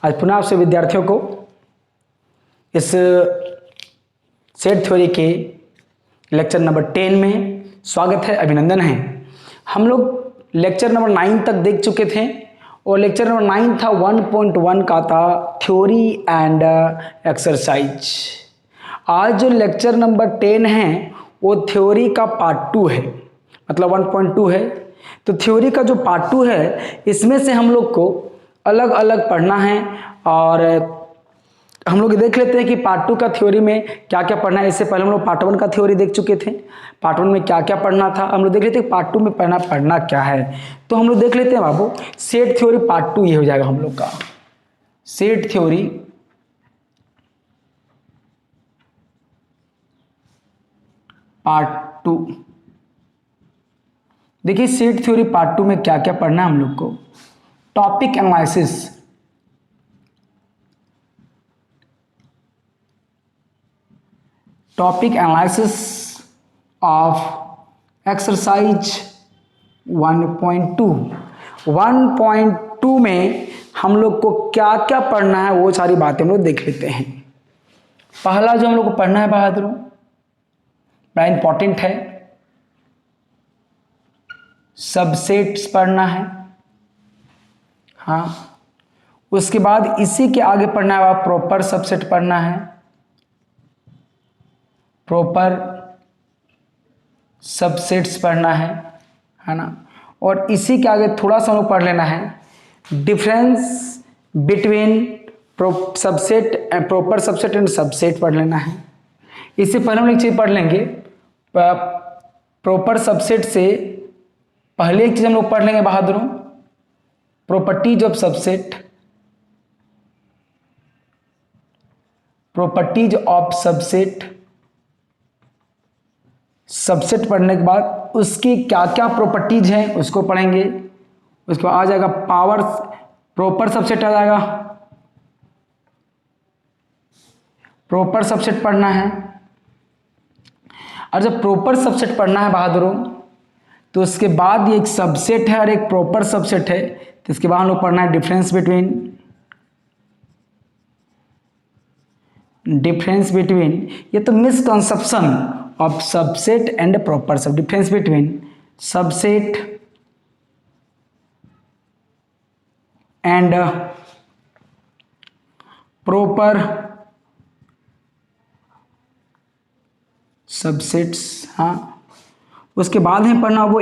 आज पुनः आपसे विद्यार्थियों को इस सेट थ्योरी के लेक्चर नंबर 10 में स्वागत है, अभिनंदन है। हम लोग लेक्चर नंबर 9 तक देख चुके थे और लेक्चर नंबर 9 था 1.1 का था थ्योरी एंड एक्सरसाइज। आज जो लेक्चर नंबर 10 है वो थ्योरी का पार्ट 2 है, मतलब 1.2 है। तो थ्योरी का जो पार्ट 2 है इसमें से हम लोग को अलग अलग पढ़ना है और हम लोग देख लेते हैं कि पार्ट 2 का थ्योरी में क्या क्या पढ़ना है। इससे पहले हम लोग पार्ट 1 का थ्योरी देख चुके थे। पार्ट 1 में क्या क्या पढ़ना था हम लोग देख लेते हैं, पार्ट 2 में पढ़ना क्या है। तो हम लोग देख लेते हैं बाबू, सेट थ्योरी पार्ट 2 ये हो जाएगा हम लोग का। Set theory part 2। देखिए सेट थ्योरी पार्ट 2 में क्या क्या पढ़ना है हम लोग को। Topic analysis, topic analysis of exercise 1.2। 1.2 में हम लोग को क्या क्या पढ़ना है वो सारी बातें हम लोग देख लेते हैं। पहला जो हम लोग को पढ़ना है बहादुरों, बड़ा इंपॉर्टेंट है, सबसेट्स पढ़ना है। हाँ, उसके बाद इसी के आगे पढ़ना है प्रॉपर सबसेट पढ़ना है, प्रॉपर सबसेट्स पढ़ना है ना। और इसी के आगे थोड़ा सा हम लोग पढ़ लेना है difference between subset and proper subset and subset पढ़ लेना है। इससे पहले हम एक चीज़ पढ़ लेंगे, प्रॉपर सबसेट से पहले एक चीज़ हम लोग पढ़ लेंगे बहादुरों, properties of subset. Properties of subset, subset पढ़ने के बाद उसकी क्या क्या प्रॉपर्टीज हैं उसको पढ़ेंगे। उसके बाद आ जाएगा पावर, प्रॉपर सबसेट आ जाएगा, प्रॉपर सबसेट पढ़ना है। और जब प्रॉपर सबसेट पढ़ना है बहादुरों तो उसके बाद ये एक सबसेट है और एक प्रॉपर सबसेट है, तो इसके बाद हम लोग पढ़ना है डिफरेंस बिटवीन, ये तो misconception of subset and proper sub, difference between subset and proper subsets. हाँ, उसके बाद में पढ़ना वो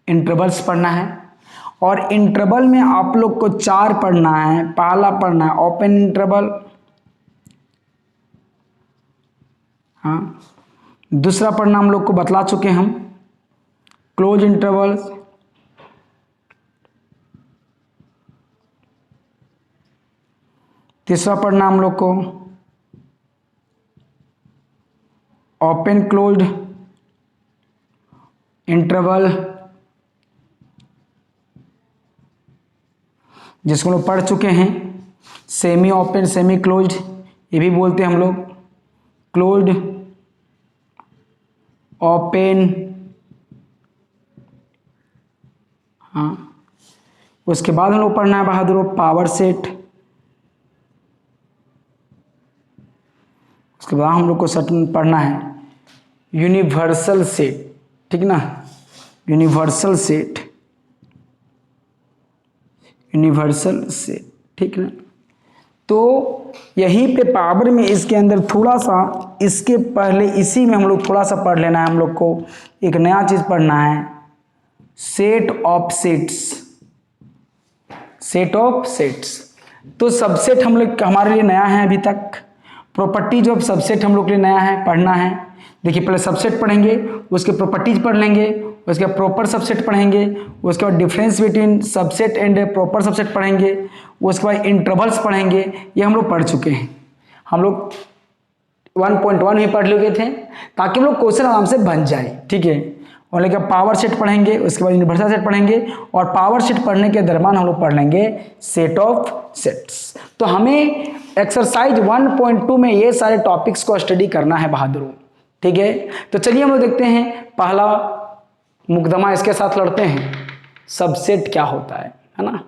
इंटरवल्स पढ़ना है। और इंटरवल में आप लोग को 4 पढ़ना है। पहला पढ़ना है ओपन इंटरवल, हाँ, दूसरा पढ़ना हम लोग को बतला चुके हम क्लोज इंटरवल, तीसरा पढ़ना हम लोग को ओपन क्लोज्ड इंटरवल, जिसको लोग पढ़ चुके हैं सेमी ओपन सेमी क्लोज्ड, ये भी बोलते हैं हम लोग क्लोज्ड ओपन। हाँ, उसके बाद हम लोग पढ़ना है बहादुरों पावर सेट। उसके बाद हम लोग को पढ़ना है यूनिवर्सल सेट, ठीक ना, यूनिवर्सल सेट, यूनिवर्सल सेट, ठीक ना। तो यहीं पे पावर में इसके अंदर थोड़ा सा, इसके पहले इसी में हम लोग थोड़ा सा पढ़ लेना है। हम लोग को एक नया चीज पढ़ना है set of sets, set of sets. तो सबसेट हम लोग हमारे लिए नया है अभी तक, प्रॉपर्टीज ऑफ सबसेट हम लोग के लिए नया है, पढ़ना है। देखिए पहले सबसेट पढ़ेंगे, उसके प्रॉपर्टीज पढ़ लेंगे, उसके बाद प्रॉपर सबसेट पढ़ेंगे, उसके बाद difference between subset and proper subset पढ़ेंगे, उसके बाद इंटरवल्स पढ़ेंगे। ये हम लोग पढ़ चुके हैं, हम लोग 1.1 में पढ़ चुके थे, ताकि हम लोग क्वेश्चन आराम से बन जाए, ठीक है। और लेकिन पावर सेट पढ़ेंगे, उसके बाद यूनिवर्सल सेट पढ़ेंगे, और पावर सेट पढ़ने के दरम्यान हम लोग पढ़ लेंगे सेट ऑफ सेट्स। तो हमें एक्सरसाइज 1.2 में ये सारे टॉपिक्स को स्टडी करना है बहादुरों, ठीक है। तो चलिए हम लोग देखते हैं, पहला मुकदमा इसके साथ लड़ते हैं, सबसेट क्या होता है ना।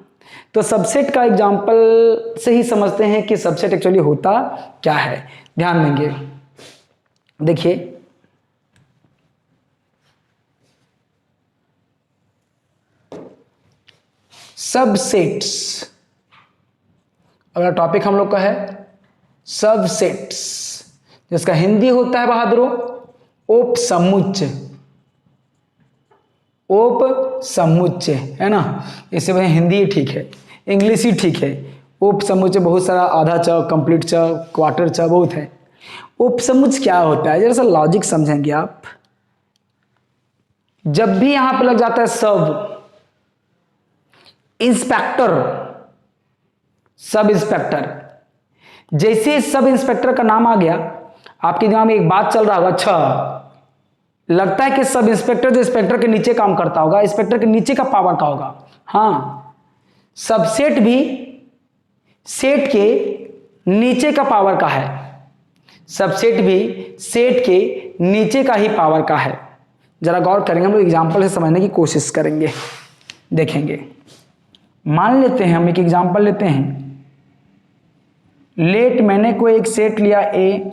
तो सबसेट का एग्जांपल से ही समझते हैं कि सबसेट एक्चुअली होता क्या है। ध्यान देंगे, देखिए सबसेट्स, अगला टॉपिक हम लोग का है सबसेट्स, जिसका हिंदी होता है बहादुरों उपसमुच्चय। उपसमुच्चय है ना, इससे वह हिंदी ही ठीक है, इंग्लिश ही ठीक है। उपसमुच्चय बहुत सारा, आधा च, कंप्लीट च, क्वार्टर च बहुत है। उपसमुच्चय क्या होता है, जरा सा लॉजिक समझेंगे आप। जब भी यहां पर लग जाता है सब इंस्पेक्टर, सब इंस्पेक्टर, जैसे सब इंस्पेक्टर का नाम आ गया आपके दिमाग में एक बात चल रहा होगा, अच्छा लगता है कि सब इंस्पेक्टर जो इंस्पेक्टर के नीचे काम करता होगा, इंस्पेक्टर के नीचे का पावर का होगा। हाँ, सबसेट भी सेट के नीचे का पावर का है, सबसेट भी सेट के नीचे का ही पावर का है। जरा गौर करेंगे, हम लोग एग्जांपल से समझने की कोशिश करेंगे, देखेंगे। मान लेते हैं, हम एक एग्जांपल लेते हैं। लेट मैंने कोई एक सेट लिया ए,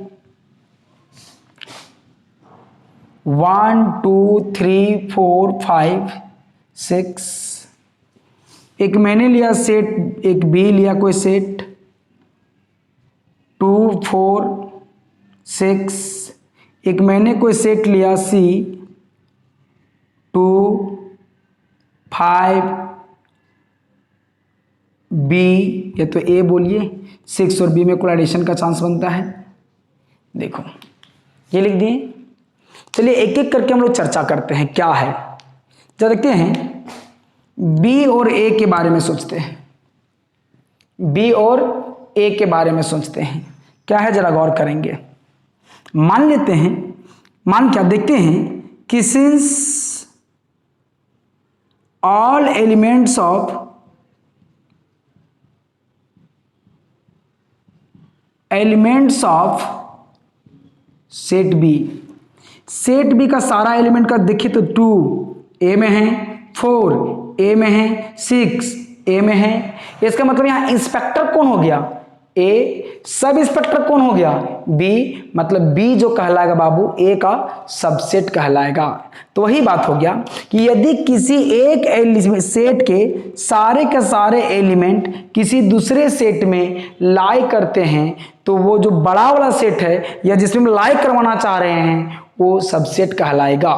1 2 3 4 5 6, एक मैंने लिया सेट, एक बी लिया कोई सेट 2 4 6, एक मैंने कोई सेट लिया सी 2 5 बी, या तो ए बोलिए 6 और बी में कोलाइडेशन का चांस बनता है। देखो ये लिख दिए। चलिए एक एक करके हम लोग चर्चा करते हैं क्या है। जरा देखते हैं, बी और ए के बारे में सोचते हैं, बी और ए के बारे में सोचते हैं क्या है, जरा गौर करेंगे। मान लेते हैं, मान क्या देखते हैं कि since all elements of set B, set B का सारा एलिमेंट का देखिए तो 2 ए में है, 4 ए में है, 6 ए में है। इसका मतलब यहां इंस्पेक्टर कौन हो गया, ए। सब इंस्पेक्टर कौन हो गया, बी। मतलब बी जो कहलाएगा बाबू ए का सबसेट कहलाएगा। तो वही बात हो गया कि यदि किसी एक सेट के सारे एलिमेंट किसी दूसरे सेट में लाई करते हैं तो वो जो बड़ा वाला सेट है या जिसमें हम लाई करवाना चाह रहे हैं वो सबसेट कहलाएगा।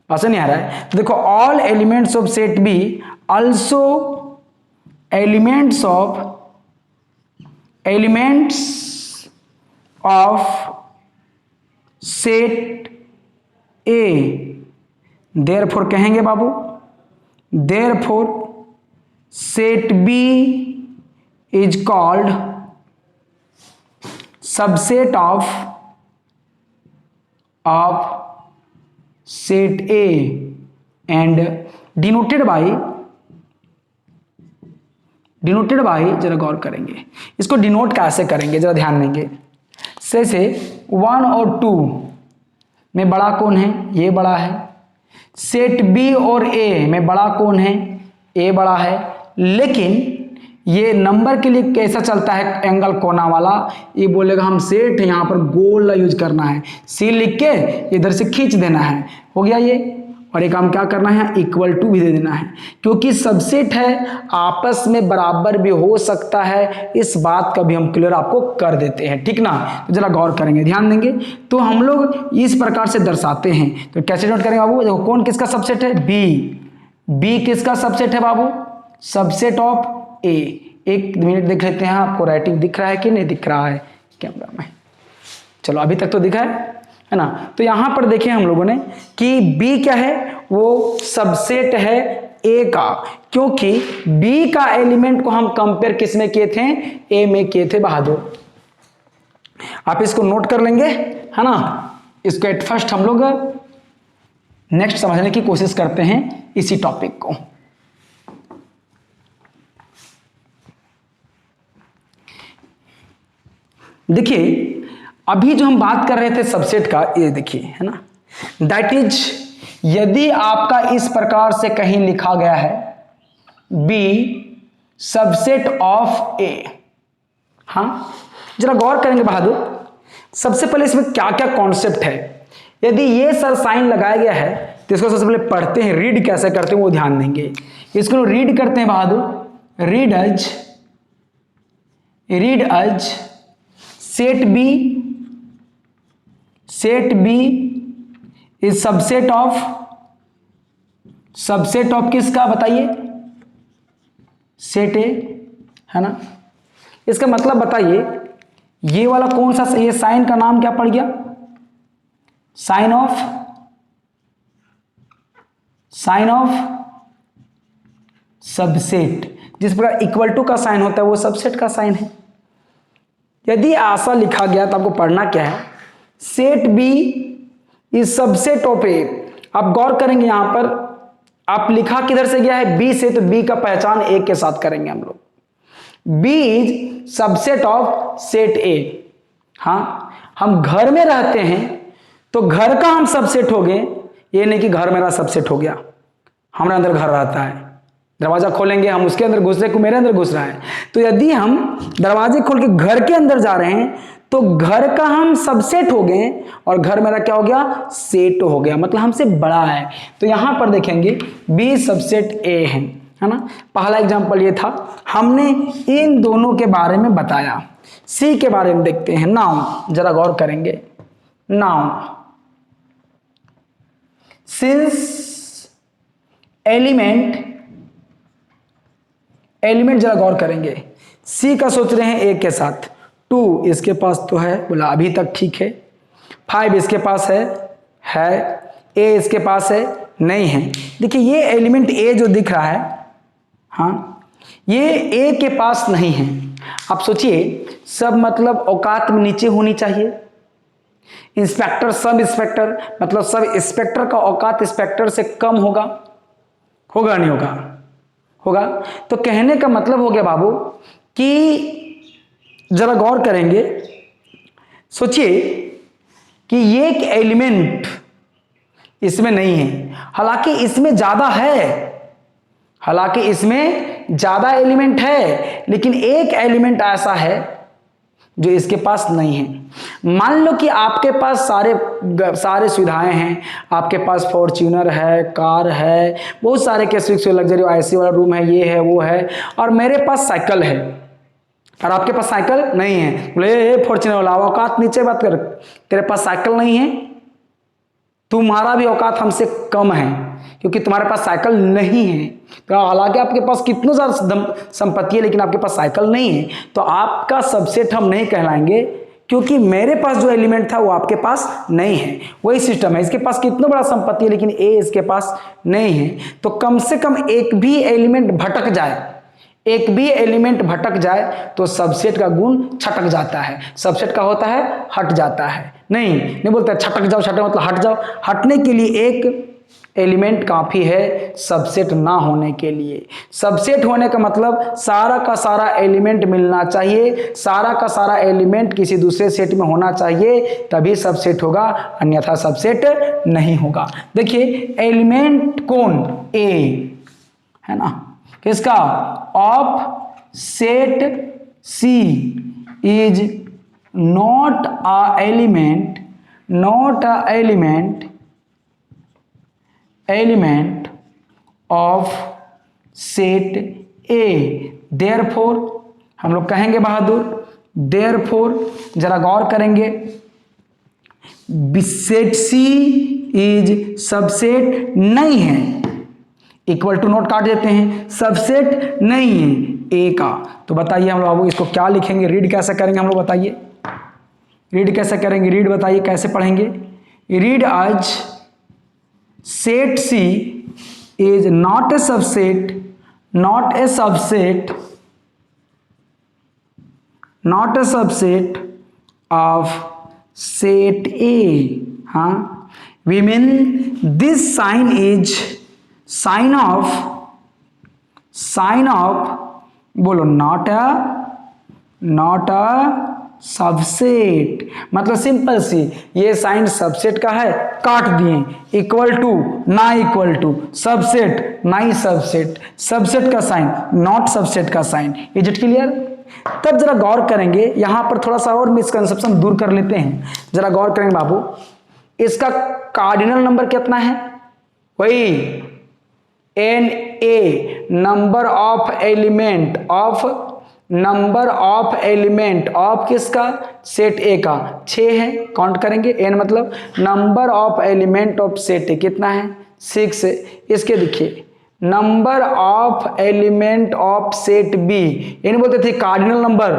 ऐसा नहीं आ रहा है तो देखो, all elements of set B also elements of set A, therefore कहेंगे बाबू, therefore set B is called subset of set A and denoted by, जरा गौर करेंगे इसको डिनोट कैसे करेंगे, जरा ध्यान देंगे। जैसे 1 और 2 में बड़ा कौन है, ये बड़ा है। सेट बी और ए में बड़ा कौन है, ए बड़ा है। लेकिन ये नंबर के लिए कैसा चलता है, एंगल कोना वाला, ये बोलेगा हम सेट है यहाँ पर गोल यूज करना है, सी लिख के इधर से खींच देना है, हो गया ये। और एक काम क्या करना है, इक्वल टू भी दे देना है, क्योंकि सबसेट है आपस में बराबर भी हो सकता है, इस बात का भी हम क्लियर आपको कर देते हैं, ठीक ना। तो जरा गौर करेंगे, ध्यान देंगे। तो हम लोग इस प्रकार से दर्शाते हैं, तो कैसे नोट करेंगे बाबू, देखो कौन किसका सबसेट है, बी किसका सबसेट है बाबू, सबसेट ऑफ ए। एक मिनट देख लेते हैं आपको राइटिंग दिख रहा है कि नहीं दिख रहा है कैमरा में, चलो अभी तक तो दिखा है ना। तो यहां पर देखें हम लोगों ने कि B क्या है, वो सबसेट है A का, क्योंकि B का एलिमेंट को हम कंपेयर किस में किए थे, A में किए थे बहादुर। आप इसको नोट कर लेंगे है ना। इसको एट फर्स्ट हम लोग नेक्स्ट समझने की कोशिश करते हैं इसी टॉपिक को। देखिए अभी जो हम बात कर रहे थे सबसेट का, ये देखिए है ना, दैट इज यदि आपका इस प्रकार से कहीं लिखा गया है B सबसेट ऑफ ए। हाँ, जरा गौर करेंगे बहादुर, सबसे पहले इसमें क्या क्या कॉन्सेप्ट है। यदि ये सर साइन लगाया गया है तो इसको सबसे पहले पढ़ते हैं, रीड कैसे करते हैं वो ध्यान देंगे। इसको रीड करते हैं बहादुर, read as set B is subset of किसका बताइए, सेट ए, है ना। इसका मतलब बताइए, ये वाला कौन सा, ये साइन का नाम क्या पड़ गया, साइन ऑफ सबसेट। जिस प्रकार इक्वल टू का साइन होता है वो सबसेट का साइन है। यदि ऐसा लिखा गया तो आपको पढ़ना क्या है, set B is subset of A. आप गौर करेंगे यहां पर, आप लिखा किधर से गया है, बी से, तो बी का पहचान ए के साथ करेंगे हम लोग। B is subset of set A. हाँ, हम घर में रहते हैं तो घर का हम सबसेट हो गए, ये नहीं कि घर मेरा सबसेट हो गया, हमारे अंदर घर रहता है, दरवाजा खोलेंगे हम उसके अंदर घुस रहे को मेरे अंदर घुस रहा है। तो यदि हम दरवाजे खोल के घर के अंदर जा रहे हैं तो घर का हम सबसेट हो गए और घर मेरा क्या हो गया, सेट हो गया, मतलब हमसे बड़ा है। तो यहां पर देखेंगे बी सबसेट ए है ना। पहला एग्जांपल ये था, हमने इन दोनों के बारे में बताया। सी के बारे में देखते हैं, नाउन, जरा गौर करेंगे। नाउन, सिंस एलिमेंट जरा गौर करेंगे। सी का सोच रहे हैं ए के साथ, 2 इसके पास तो है, बोला अभी तक ठीक है। 5 इसके पास है, ए इसके पास है, नहीं है। देखिए ये एलिमेंट ए जो दिख रहा है, हाँ, ये ए के पास नहीं है। आप सोचिए, सब मतलब औकात में नीचे होनी चाहिए। इंस्पेक्टर सब इंस्पेक्टर, मतलब सब इंस्पेक्टर का औकात इंस्पेक्टर से कम होगा नहीं होगा। तो कहने का मतलब हो गया बाबू कि जरा गौर करेंगे, सोचिए कि ये एक एलिमेंट इसमें नहीं है, हालांकि इसमें ज्यादा एलिमेंट है, लेकिन एक एलिमेंट ऐसा है जो इसके पास नहीं है। मान लो कि आपके पास सारे सुविधाएं हैं, आपके पास फॉर्च्यूनर है, कार है, बहुत सारे के स्विक्स लग्जरी एसी वाला रूम है, ये है वो है, और मेरे पास साइकिल है और आपके पास साइकिल नहीं है। बोले फॉर्च्यूनर वाला, औकात नीचे बात कर, तेरे पास साइकिल नहीं है, तुम्हारा भी औकात हमसे कम है क्योंकि तुम्हारे पास साइकिल नहीं है। तो हालांकि आपके पास कितनी ज़्यादा संपत्ति है लेकिन आपके पास साइकिल नहीं है, तो आपका सबसेट हम नहीं कहलाएंगे क्योंकि मेरे पास जो एलिमेंट था वो आपके पास नहीं है। वही सिस्टम है, इसके पास कितना बड़ा संपत्ति है लेकिन ए इसके पास नहीं है। तो कम से कम एक भी एलिमेंट भटक जाए तो सबसेट का गुण छटक जाता है। सबसेट का होता है हट जाता है, नहीं बोलते छटक जाओ, मतलब हट जाओ। हटने के लिए एक एलिमेंट काफी है सबसेट ना होने के लिए। सबसेट होने का मतलब सारा का सारा एलिमेंट मिलना चाहिए, सारा का सारा एलिमेंट किसी दूसरे सेट में होना चाहिए, तभी सबसेट होगा, अन्यथा सबसेट नहीं होगा। देखिए एलिमेंट कौन, ए है ना, किसका, of set C is not a element of set A. Therefore हम लोग कहेंगे बहादुर, देयरफॉर जरा गौर करेंगे, सेट सी इज सबसेट नहीं है, इक्वल टू नोट काट देते हैं, सबसेट नहीं है ए का। तो बताइए हम लोग इसको क्या लिखेंगे, रीड कैसे करेंगे हम लोग, बताइए रीड कैसे करेंगे, रीड बताइए कैसे पढ़ेंगे। Read as set C is not a subset of set A. हाँ, we mean this sign is sign of बोलो नॉट अ सबसेट, मतलब सिंपल सी, ये साइन सबसेट का है, काट दिए, इक्वल टू ना इक्वल टू, सबसेट नहीं सबसेट, सबसेट का साइन नॉट सबसेट का साइन। Is it clear? तब जरा गौर करेंगे, यहां पर थोड़ा सा और मिसकंसेप्शन दूर कर लेते हैं। जरा गौर करेंगे बाबू, इसका कार्डिनल नंबर कितना है? वही N A, number of element of किसका? सेट ए का 6 है। काउंट करेंगे, एन मतलब number of element of set A कितना है? 6 है। इसके देखिए number of element of set B, इन बोलते थे कार्डिनल नंबर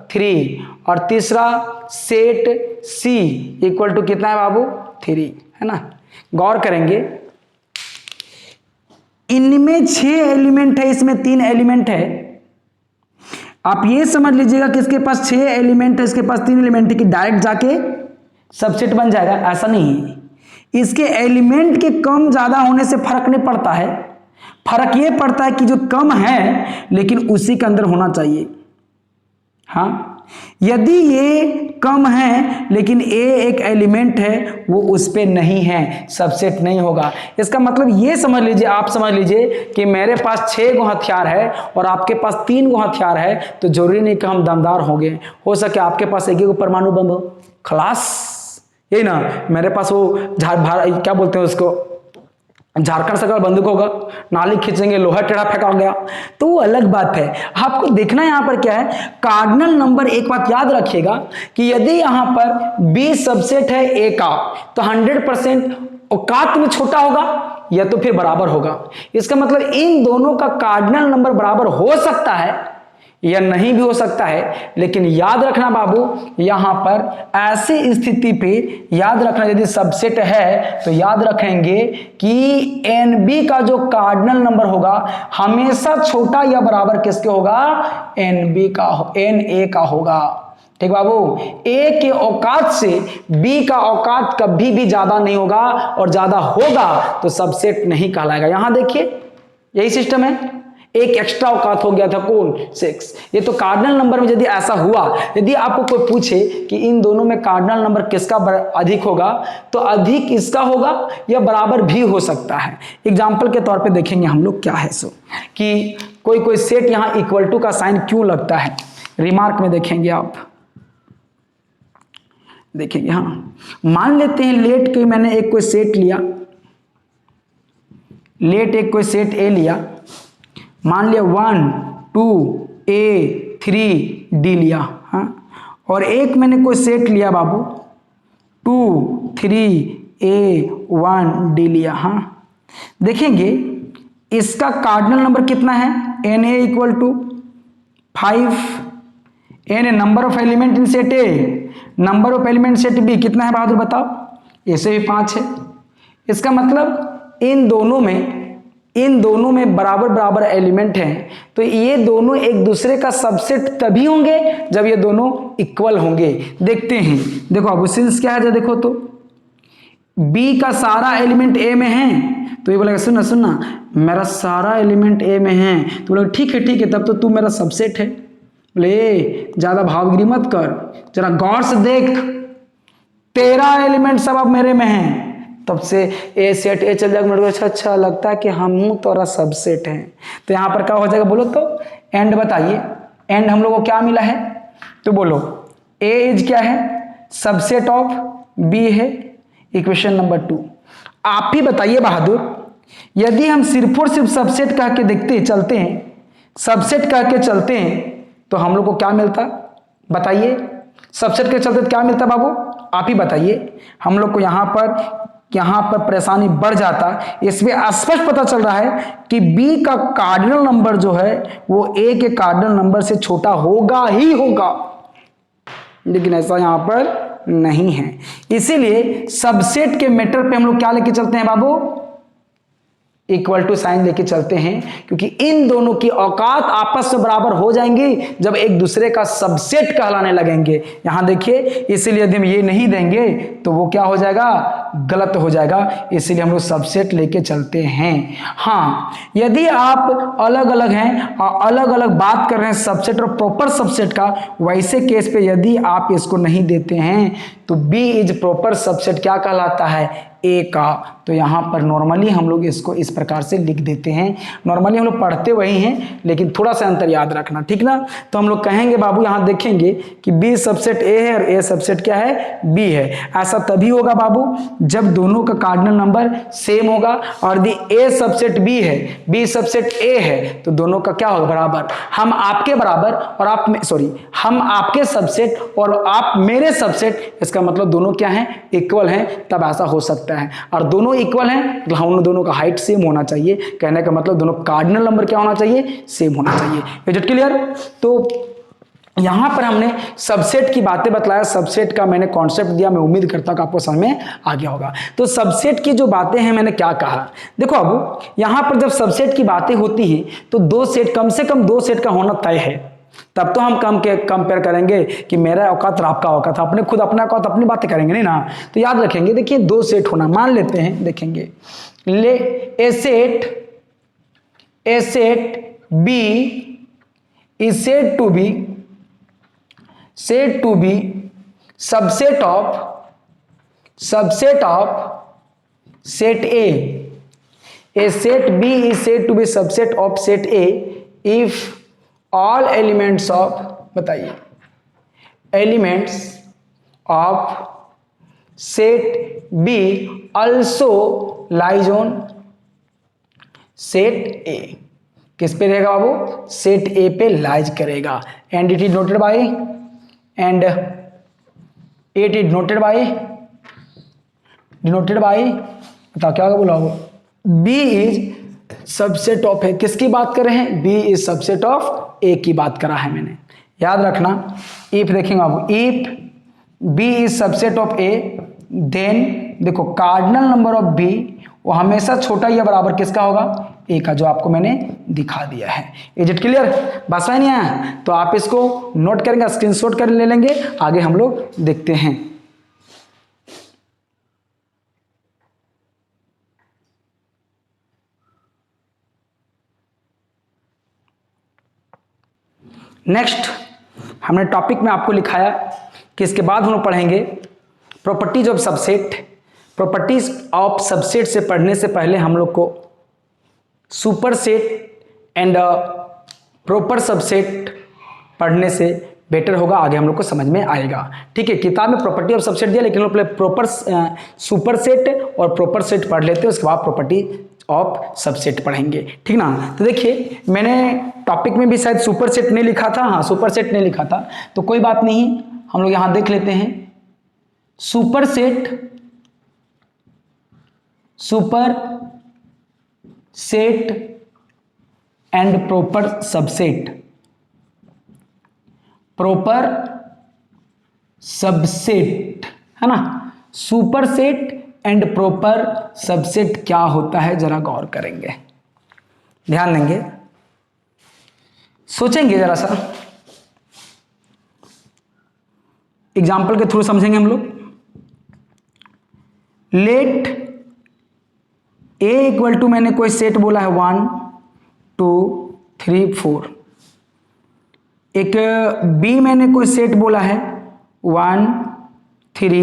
3, और तीसरा सेट सी इक्वल टू कितना है बाबू? 3, है ना। गौर करेंगे, इनमें 6 एलिमेंट है, इसमें 3 एलिमेंट है। आप ये समझ लीजिएगा कि इसके पास 6 एलिमेंट है, इसके पास 3 एलिमेंट है, कि डायरेक्ट जाके सबसेट बन जाएगा, ऐसा नहीं है। इसके एलिमेंट के कम ज्यादा होने से फर्क नहीं पड़ता है, फर्क ये पड़ता है कि जो कम है लेकिन उसी के अंदर होना चाहिए। हाँ, यदि ये कम है लेकिन ए एक एलिमेंट है, वो उस पे नहीं है, सबसेट नहीं होगा। इसका मतलब ये समझ लीजिए, आप समझ लीजिए कि मेरे पास 6 गो हथियार है और आपके पास 3 गो हथियार है, तो जरूरी नहीं कि हम दमदार होंगे। हो सके आपके पास 1 गो परमाणु बम हो, खलास, यही ना। मेरे पास वो क्या बोलते हैं उसको, झारखंड सरकार बंदूक होगा, नाली खींचेंगे, लोहा टेढ़ा फेंका गया, तो वो अलग बात है। आपको देखना यहां पर क्या है, कार्डिनल नंबर। एक बात याद रखिएगा कि यदि यहां पर बी सबसेट है ए का, तो 100% औकात में छोटा होगा या तो फिर बराबर होगा। इसका मतलब इन दोनों का कार्डिनल नंबर बराबर हो सकता है या नहीं भी हो सकता है, लेकिन याद रखना बाबू, यहां पर ऐसी स्थिति पे याद रखना, यदि सबसेट है तो याद रखेंगे कि एन बी का जो कार्डिनल नंबर होगा हमेशा छोटा या बराबर किसके होगा? एन बी का, एन ए का होगा। ठीक बाबू, ए के औकात से बी का औकात कभी भी ज्यादा नहीं होगा, और ज्यादा होगा तो सबसेट नहीं कहलाएगा। यहां देखिए यही सिस्टम है, एक एक्स्ट्रा औकात हो गया था, कौन? 6। ये तो कार्डिनल नंबर में यदि ऐसा हुआ, यदि आपको कोई पूछे कि इन दोनों में कार्डिनल नंबर किसका अधिक होगा, तो अधिक इसका होगा या बराबर भी हो सकता है। एग्जाम्पल के तौर पे देखेंगे हम लोग क्या है सो, कि कोई सेट यहां इक्वल टू का साइन क्यों लगता है, रिमार्क में देखेंगे आप। देखेंगे, हाँ, मान लेते हैं लेट के मैंने एक कोई सेट लिया, लेट एक कोई सेट ए लिया, मान लिया 1 2 A 3 D लिया, हाँ, और एक मैंने कोई सेट लिया बाबू 2 3 A 1 D लिया, हाँ। देखेंगे इसका कार्डिनल नंबर कितना है? N A equal to 5, n A number of element in set A, number of element set B कितना है बहादुर बताओ? ऐसे भी 5 है। इसका मतलब इन दोनों में बराबर बराबर एलिमेंट हैं, तो ये दोनों एक दूसरे का सबसेट तभी होंगे जब ये दोनों इक्वल होंगे। देखते हैं, देखो अब सिंस क्या है, देखो तो बी का सारा एलिमेंट ए में है, तो ये बोलेगा सुनना मेरा सारा एलिमेंट ए में है, तो बोलेगा ठीक है तब तो तू मेरा सबसेट है। बोले ज्यादा भावगिरी मत कर, जरा गौर से देख, तेरा एलिमेंट सब अब मेरे में है, तब से ए सेट ए चल जाएगा। मेरे को अच्छा लगता है कि हम तोरा सबसेट हैं, तो यहाँ पर क्या हो जाएगा बोलो तो? एंड बताइए, एंड हम लोग को क्या मिला है? तो बोलो ए इज क्या है? सबसेट ऑफ बी है, इक्वेशन नंबर 2। आप ही बताइए बहादुर, यदि हम सिर्फ और सिर्फ सबसेट कह के देखते चलते हैं, सबसेट कह के चलते हैं, तो हम लोग को क्या मिलता बताइए? सबसेट के चलते क्या मिलता बाबू? आप ही बताइए। हम लोग को यहाँ पर परेशानी बढ़ जाता। इसमें स्पष्ट पता चल रहा है कि बी का कार्डिनल नंबर जो है वो ए के कार्डिनल नंबर से छोटा होगा ही होगा, लेकिन ऐसा यहां पर नहीं है। इसीलिए सबसेट के मैटर पे हम लोग क्या लेके चलते हैं बाबू? इक्वल टू साइन लेके चलते हैं, क्योंकि इन दोनों की औकात आपस में बराबर हो जाएंगी जब एक दूसरे का सबसेट कहलाने लगेंगे। यहां देखिए, इसीलिए यदि हम ये नहीं देंगे तो वो क्या हो जाएगा, गलत हो जाएगा, इसीलिए हम लोग सबसेट लेके चलते हैं। हाँ, यदि आप अलग अलग हैं और अलग अलग बात कर रहे हैं सबसेट और प्रॉपर सबसेट का, वैसे केस पे यदि आप इसको नहीं देते हैं तो बी इज प्रॉपर सबसेट क्या कहलाता है, ए का। तो यहाँ पर नॉर्मली हम लोग इसको इस प्रकार से लिख देते हैं। नॉर्मली हम लोग पढ़ते वही हैं, लेकिन थोड़ा सा अंतर याद रखना, ठीक ना। तो हम लोग कहेंगे बाबू, यहाँ देखेंगे कि बी सबसेट ए है और ए सबसेट क्या है, बी है। ऐसा तभी होगा बाबू जब दोनों का कार्डिनल नंबर सेम होगा, और यदि ए सबसेट बी है, बी सबसेट ए है, तो दोनों का क्या होगा, बराबर। हम आपके बराबर और आप हम आपके सबसेट और आप मेरे सबसेट, इसका मतलब दोनों क्या हैं, इक्वल हैं, तब ऐसा हो सकता है। और दोनों इक्वल हैं मतलब हम दोनों का हाइट सेम होना चाहिए, कहने का मतलब दोनों कार्डिनल नंबर क्या होना चाहिए, सेम होना चाहिए। Is it clear. तो यहां पर हमने सबसेट की बातें बतलाया, सबसेट का मैंने कॉन्सेप्ट दिया, मैं उम्मीद करता हूं कि आपको समझ में आ गया होगा। तो सबसेट की जो बातें हैं मैंने क्या कहा, देखो अब यहां पर जब सबसेट की बातें होती हैं तो दो सेट, कम से कम दो सेट का होना तय है, तब तो हम कंपेयर करेंगे कि मेरा औकात और आपका औकात, अपने खुद अपना औकात अपनी बातें करेंगे नहीं ना। तो याद रखेंगे, देखिए दो सेट होना, मान लेते हैं, देखेंगे ले a set B is said to be subset of set A set B is said to be subset of set A if all elements of, बताइए, elements of set B also lies on set A। किस पे रहेगा बाबू, set ए पे lies करेगा। And it is noted bye, बताओ क्या बोला वो, बी इज सबसेट ऑफ है, किसकी बात कर रहे हैं, बी इज सबसेट ऑफ ए की बात करा है मैंने। याद रखना, इफ देखेंगे आप, if B is subset of A, then देखो कार्डिनल नंबर ऑफ बी वो हमेशा छोटा या बराबर किसका होगा, ए का, जो आपको मैंने दिखा दिया है। इज इट क्लियर, बस नहीं आया तो आप इसको नोट करेंगे, स्क्रीनशॉट कर ले लेंगे, आगे हम लोग देखते हैं। नेक्स्ट हमने टॉपिक में आपको लिखाया कि इसके बाद हम लोग पढ़ेंगे properties of subset. Properties of subset से पढ़ने से पहले हम लोग को super set and proper subset पढ़ने से बेटर होगा, आगे हम लोग को समझ में आएगा। ठीक है, किताब में प्रॉपर्टी ऑफ सबसेट दिया, लेकिन हम लोग पहले प्रॉपर सुपर सेट और प्रॉपर सेट पढ़ लेते हैं, उसके बाद प्रॉपर्टी ऑफ सबसेट पढ़ेंगे, ठीक ना। तो देखिए मैंने टॉपिक में भी शायद सुपर सेट नहीं लिखा था, हाँ सुपर सेट नहीं लिखा था, तो कोई बात नहीं, हम लोग यहां देख लेते हैं। Super set and proper subset, proper subset है ना, super set and proper subset क्या होता है जरा गौर करेंगे, ध्यान देंगे, सोचेंगे जरा सा, एग्जाम्पल के थ्रू समझेंगे हम लोग। लेट ए इक्वल टू, मैंने कोई सेट बोला है 1 2 3 4, एक बी मैंने कोई सेट बोला है 1 3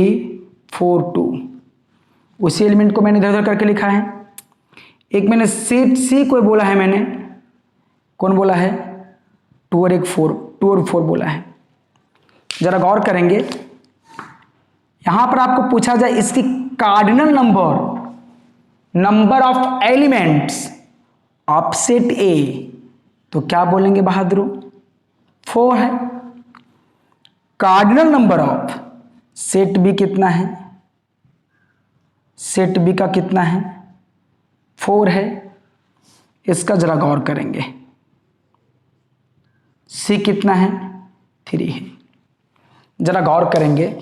4 2, उसी एलिमेंट को मैंने इधर उधर करके लिखा है। एक मैंने सेट सी कोई बोला है, मैंने कौन बोला है 2 और 4 बोला है। जरा गौर करेंगे, यहां पर आपको पूछा जाए इसकी cardinal number of elements of set A, तो क्या बोलेंगे बहादुर, 4 है। Cardinal number of set B कितना है, सेट बी का कितना है 4 है, इसका जरा गौर करेंगे। सी कितना है 3 है, जरा गौर करेंगे।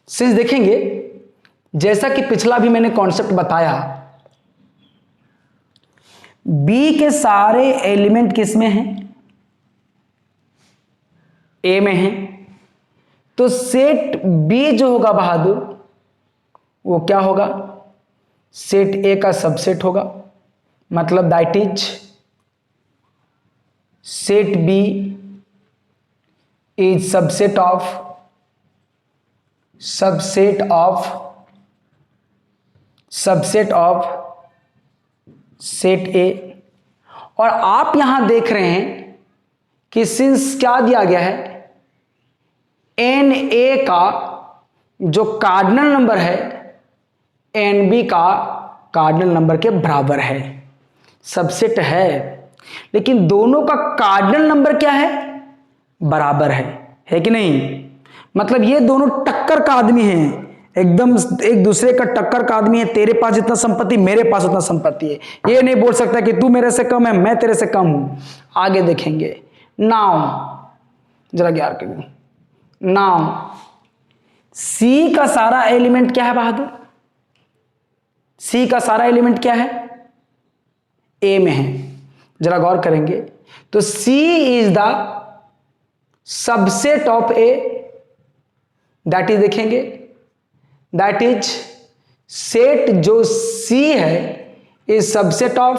सिंस देखेंगे, जैसा कि पिछला भी मैंने कॉन्सेप्ट बताया बी के सारे एलिमेंट किस में हैं? ए में हैं। तो सेट बी जो होगा बहादुर, वो क्या होगा? सेट ए का सबसेट होगा। मतलब that is set B is subset of set A. और आप यहां देख रहे हैं कि सिंस क्या दिया गया है, एन ए का जो कार्डिनल नंबर है एन बी का कार्डिनल नंबर के बराबर है, सबसेट है, लेकिन दोनों का कार्डिनल नंबर क्या है? बराबर है कि नहीं? मतलब ये दोनों टक्कर का आदमी हैं, एकदम एक दूसरे का टक्कर का आदमी है। तेरे पास जितना संपत्ति मेरे पास उतना संपत्ति है। ये नहीं बोल सकता कि तू मेरे से कम है मैं तेरे से कम हूं। आगे देखेंगे। नाउ जरा याद करिए, नाउ सी का सारा एलिमेंट क्या है बहादुर? सी का सारा एलिमेंट क्या है? ए में है। जरा गौर करेंगे तो C is the subset of A, that is देखेंगे, दैट इज सेट जो सी है is subset of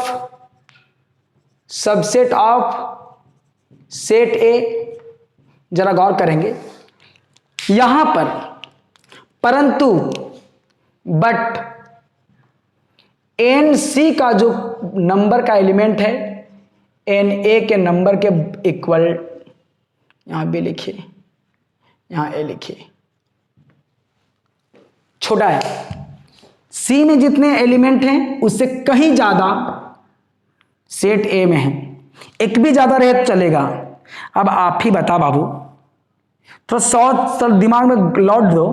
set A. जरा गौर करेंगे यहां पर, परंतु बट एन सी का जो नंबर का एलिमेंट है एन ए के नंबर के इक्वल, यहां बी लिखिए, यहां ए लिखिए, छोटा है। सी में जितने एलिमेंट हैं उससे कहीं ज्यादा सेट ए में है। एक भी ज्यादा रहे तो चलेगा। अब आप ही बता बाबू, थोड़ा दिमाग में लौट दो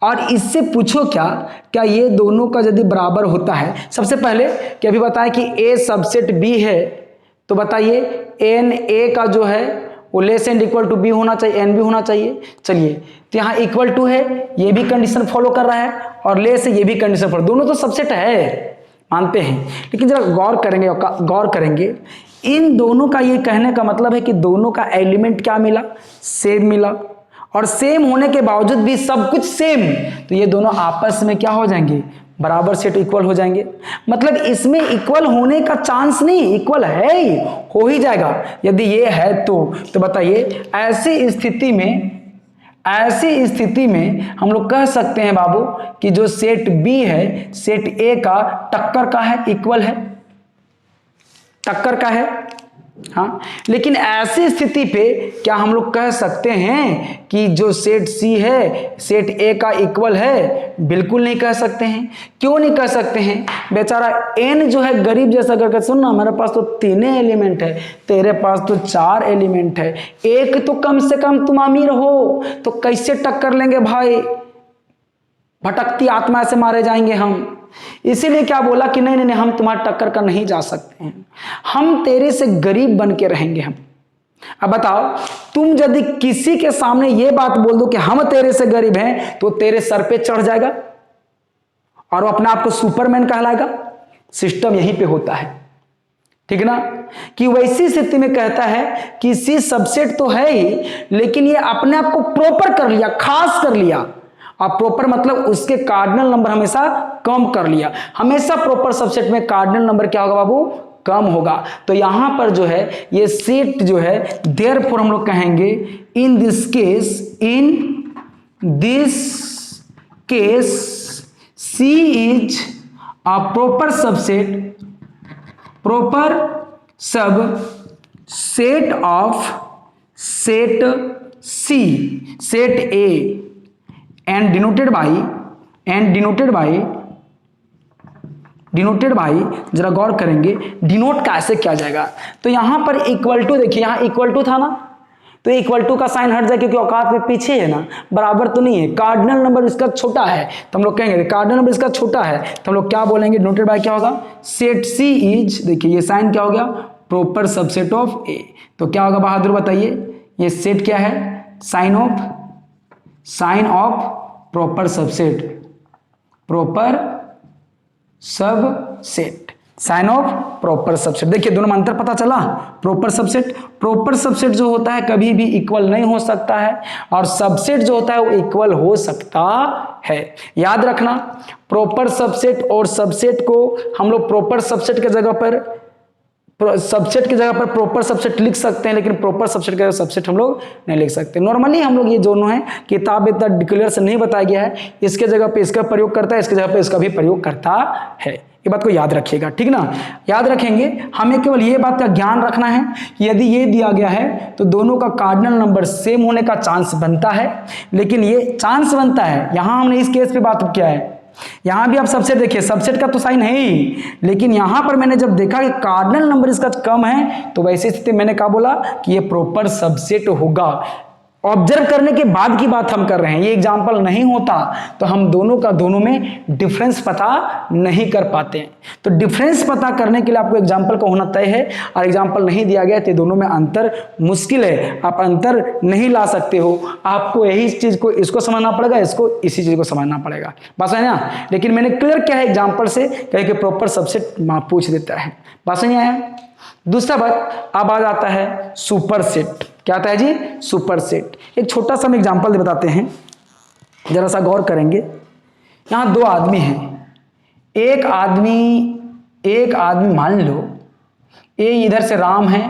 और इससे पूछो क्या ये दोनों का यदि बराबर होता है, सबसे पहले कि अभी बताएं कि ए सबसेट बी है, तो बताइए एन ए का जो है वो less and equal to B होना चाहिए, एन बी होना चाहिए। चलिए तो यहाँ इक्वल टू है, ये भी कंडीशन फॉलो कर रहा है, और लेस है, ये भी कंडीशन फॉलो, दोनों तो सबसेट है मानते हैं। लेकिन जरा गौर करेंगे इन दोनों का, ये कहने का मतलब है कि दोनों का एलिमेंट क्या मिला? सेम मिला। और सेम होने के बावजूद भी सब कुछ सेम, तो ये दोनों आपस में क्या हो जाएंगे? बराबर सेट, इक्वल हो जाएंगे। मतलब इसमें इक्वल होने का चांस नहीं, इक्वल है ही, हो ही जाएगा यदि ये है तो बताइए ऐसी स्थिति में हम लोग कह सकते हैं बाबू कि जो सेट बी है सेट ए का टक्कर का है, इक्वल है, टक्कर का है। हाँ, लेकिन ऐसी स्थिति पे क्या हम लोग कह सकते हैं कि जो सेट सी है सेट ए का इक्वल है? बिल्कुल नहीं कह सकते हैं। क्यों नहीं कह सकते हैं? बेचारा एन जो है गरीब जैसा करके, सुन ना, मेरे पास तो 3 एलिमेंट है, तेरे पास तो 4 एलिमेंट है, एक तो कम से कम तुम अमीर हो, तो कैसे टक्कर लेंगे भाई? भटकती आत्मा से मारे जाएंगे हम। इसीलिए क्या बोला कि नहीं, हम तुम्हारा टक्कर कर नहीं जा सकते हैं, हम तेरे से गरीब बन के रहेंगे हम। अब बताओ, तुम यदि किसी के सामने ये बात बोल दो कि हम तेरे से गरीब हैं, तो तेरे सर पे चढ़ जाएगा और वो अपने आप को सुपरमैन कहलाएगा। सिस्टम यहीं पे होता है, ठीक ना? कि वैसी स्थिति में कहता है कि सी सबसेट तो है ही, लेकिन ये अपने आप को प्रॉपर कर लिया, खास कर लिया। और प्रॉपर मतलब उसके कार्डिनल नंबर हमेशा कम कर लिया। हमेशा प्रॉपर सबसेट में कार्डिनल नंबर क्या होगा बाबू? कम होगा। तो यहां पर जो है ये सेट जो है, देयरफॉर हम लोग कहेंगे in this case C is a proper subset of set C, set A, and denoted by जरा गौर करेंगे डिनोट कैसे किया जाएगा। तो यहां पर इक्वल टू, देखिए यहां इक्वल टू था ना, तो इक्वल टू का साइन हट जाए क्योंकि औकात में पीछे है ना, बराबर तो नहीं है। कार्डिनल नंबर इसका छोटा है तो हम लोग कहेंगे कार्डिनल नंबर इसका छोटा है, तो हम लोग क्या बोलेंगे? डिनोटेड बाय क्या होगा? सेट सी इज, देखिए ये साइन क्या हो गया? Proper subset of A. तो क्या होगा बहादुर बताइए? ये सेट क्या है? Sign of proper subset sign of proper subset. देखिए दोनों में अंतर पता चला। प्रॉपर सबसेट जो होता है कभी भी इक्वल नहीं हो सकता है, और सबसेट जो होता है वो इक्वल हो सकता है। याद रखना, प्रॉपर सबसेट और सबसेट को हम लोग प्रॉपर सबसेट की जगह पर प्रॉपर सबसेट लिख सकते हैं, लेकिन प्रॉपर सबसेट का सबसेट हम लोग नहीं लिख सकते। नॉर्मली हम लोग ये दोनों है, किताब इतना क्लियर से नहीं बताया गया है, इसके जगह पे इसका प्रयोग करता है, इसके जगह पे इसका भी प्रयोग करता है। ये बात को याद रखिएगा, ठीक ना। याद रखेंगे, हमें केवल ये बात का ज्ञान रखना है कि यदि ये दिया गया है तो दोनों का कार्डिनल नंबर सेम होने का चांस बनता है, लेकिन ये चांस बनता है। यहां हमने इस केस पे बात किया है, यहां भी आप सबसेट देखिए, सबसेट का तो साइन है ही, लेकिन यहां पर मैंने जब देखा कि कार्डिनल नंबर इसका कम है, तो वैसी स्थिति मैंने क्या बोला कि ये प्रॉपर सबसेट होगा। ऑब्जर्व करने के बाद की बात हम कर रहे हैं, ये एग्जाम्पल नहीं होता तो हम दोनों का दोनों में डिफरेंस पता नहीं कर पाते हैं। तो डिफरेंस पता करने के लिए आपको एग्जाम्पल का होना तय है, और एग्जाम्पल नहीं दिया गया तो दोनों में अंतर मुश्किल है, आप अंतर नहीं ला सकते हो। आपको यही चीज को इसको समझना पड़ेगा, इसको इसी चीज को समझना पड़ेगा, बस है ना। लेकिन मैंने क्लियर किया है एग्जाम्पल से, कहीं के प्रॉपर सबसेट पूछ देता है, बस नहीं आया। दूसरा बात अब आ जाता है सुपर सेट। क्या आता है जी? Super set. एक छोटा सा हम एग्जांपल बताते हैं, जरा सा गौर करेंगे। यहां दो आदमी हैं, एक आदमी मान लो ये इधर से राम है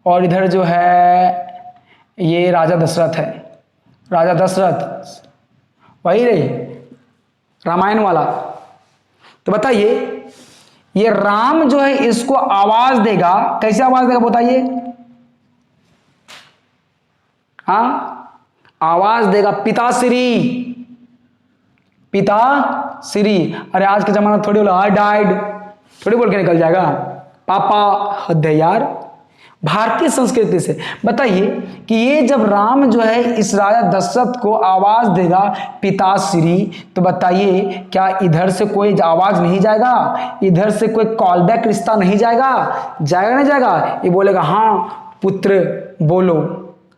और इधर जो है ये राजा दशरथ है। राजा दशरथ वही रे रामायण वाला। तो बताइए ये राम जो है इसको आवाज देगा, कैसे आवाज देगा बताइए? हाँ, आवाज देगा पिताश्री। अरे आज के जमाना थोड़ी बोला आई डाइड, थोड़ी बोल के निकल जाएगा पापा। हद है यार, भारतीय संस्कृति से। बताइए कि ये जब राम जो है इस राजा दशरथ को आवाज देगा पिताश्री, तो बताइए क्या इधर से कोई आवाज नहीं जाएगा? इधर से कोई कॉल बैक रिश्ता नहीं जाएगा? जाएगा नहीं जाएगा? ये बोलेगा हाँ पुत्र बोलो,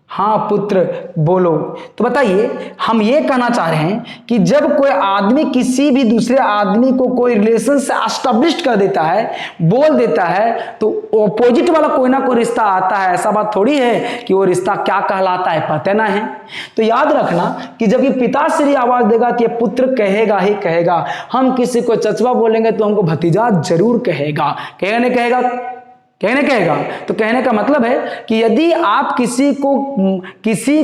हाँ पुत्र बोलो। तो बताइए हम ये कहना चाह रहे हैं कि जब कोई आदमी किसी भी दूसरे आदमी को कोई रिलेशन से एस्टेब्लिश कर देता है, बोल देता है, तो ऑपोजिट वाला कोई ना कोई रिश्ता आता है। ऐसा बात थोड़ी है कि वो रिश्ता क्या कहलाता है पता ना है। तो याद रखना कि जब ये पिताश्री आवाज देगा तो ये पुत्र कहेगा ही कहेगा। हम किसी को चचवा बोलेंगे तो हमको भतीजा जरूर कहेगा, कहेगा नहीं कहेगा? कहेगा। तो कहने का मतलब है कि यदि आप किसी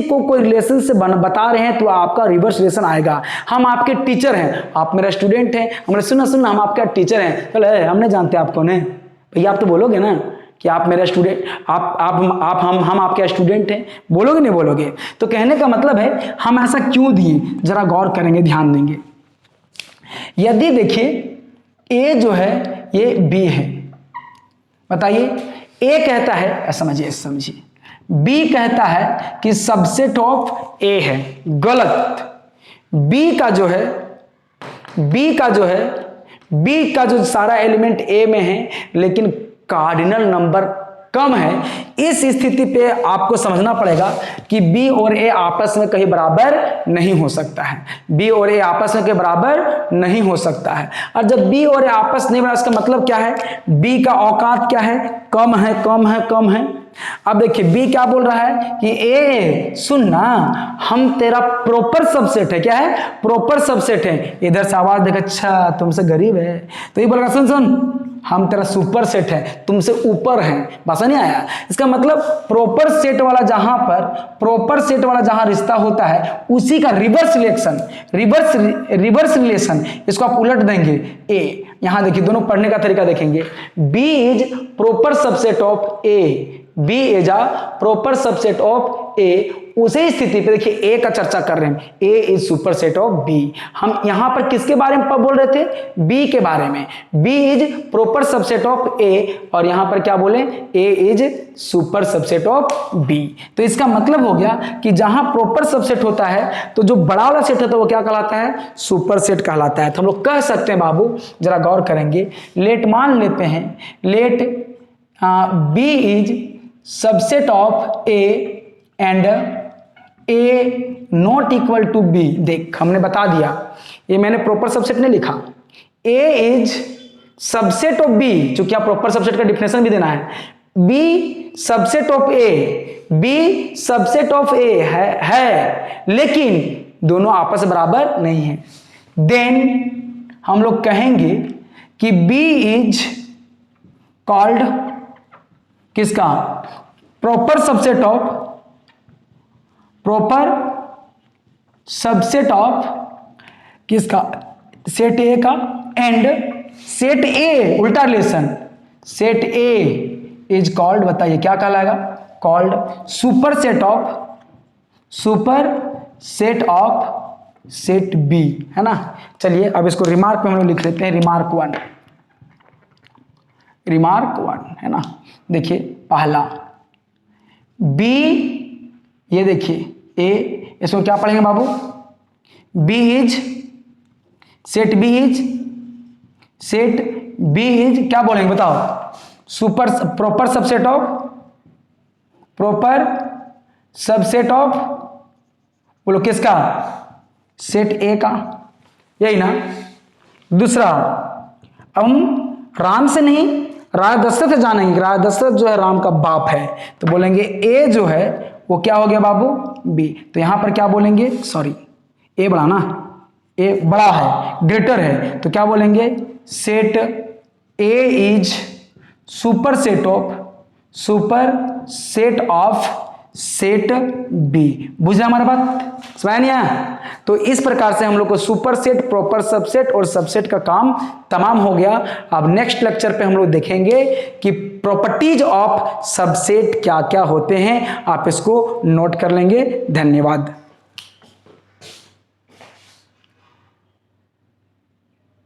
को कोई रिलेशन से बता रहे हैं तो आपका रिवर्स रिलेशन आएगा। हम आपके टीचर हैं, आप मेरा स्टूडेंट हैं, हमने सुना हम आपके टीचर हैं, चलो हम नहीं जानते आप कौन है भैया, आप तो बोलोगे ना कि आप मेरा स्टूडेंट, हम आपके स्टूडेंट हैं, बोलोगे नहीं बोलोगे? तो कहने का मतलब है हम ऐसा क्यों दिए, जरा गौर करेंगे, ध्यान देंगे। यदि देखिए ए जो है ये बी है, बताइए ए कहता है, समझिए बी कहता है कि सबसेट ऑफ ए है, गलत। बी का जो सारा एलिमेंट ए में है लेकिन कार्डिनल नंबर कम है। इस स्थिति पे आपको समझना पड़ेगा कि बी और ए आपस में कहीं बराबर नहीं हो सकता है। बी और ए आपस में कहीं बराबर नहीं हो सकता है। और जब बी और ए आपस नहीं बराबर, इसका मतलब क्या है? बी का औकात क्या है? कम है। अब देखिए बी क्या बोल रहा है कि ए सुन ना, हम तेरा प्रॉपर सबसेट है। क्या है? प्रॉपर सबसेट है। इधर से आवाज देगा अच्छा तुमसे गरीब है, तो ये बोलेगा सुन हम तेरा सुपर सेट है, तुमसे ऊपर है। बस नहीं आया? इसका मतलब प्रॉपर सेट वाला जहां रिश्ता होता है उसी का रिवर्स रिलेशन, इसको आप उलट देंगे। ए यहां देखिए, दोनों पढ़ने का तरीका देखेंगे। B is proper subset of A, B is a proper subset of A. उसी स्थिति पे देखिए ए का चर्चा कर रहे हैं, A is super set of B. हम यहां पर किसके बारे में बोल रहे थे? बी के बारे में। B is proper subset of A, और यहां पर क्या बोले? A is super subset of B. तो इसका मतलब हो गया कि जहां प्रॉपर सबसेट होता है तो जो बड़ा वाला सेट होता है वो क्या कहलाता है? सुपर सेट कहलाता है। तो हम लोग कह सकते हैं बाबू, जरा गौर करेंगे, लेट मान लेते हैं, let B is subset of A and A not equal to B. देख हमने बता दिया, ये मैंने प्रॉपर सबसेट नहीं लिखा। A is subset of B, चूंकि आप प्रॉपर सबसेट का डिफिनेशन भी देना है, B subset of A, B subset of A है लेकिन दोनों आपस बराबर नहीं है, देन हम लोग कहेंगे कि बी इज कॉल्ड किसका, प्रॉपर सबसेट ऑफ किसका, सेट ए का, एंड सेट ए उल्टा relation, set A is called, बताइए क्या कहलाएगा, called super set of set B, है ना। चलिए अब इसको रिमार्क में हम लोग लिख लेते हैं, रिमार्क वन है ना। देखिए पहला बी, ये देखिए ए, इसको क्या पढ़ेंगे बाबू, B is set B is क्या बोलेंगे बताओ, प्रॉपर सबसेट ऑफ बोलो किसका, सेट ए का, यही ना। दूसरा अब हम राम से नहीं राय दशरथ से जानेंगे, राय दशरथ जो है राम का बाप है, तो बोलेंगे ए जो है वो क्या हो गया बाबू, बी, तो यहां पर क्या बोलेंगे, सॉरी ए बड़ा ना, ए बड़ा है, ग्रेटर है, तो क्या बोलेंगे, set A is super set of set B. बुझा हमारा बात, समझ नहीं आया। तो इस प्रकार से हम लोग को सुपर सेट, प्रॉपर सबसेट और सबसेट का काम तमाम हो गया। अब नेक्स्ट लेक्चर पे हम लोग देखेंगे कि प्रॉपर्टीज ऑफ सबसेट क्या क्या होते हैं, आप इसको नोट कर लेंगे। धन्यवाद।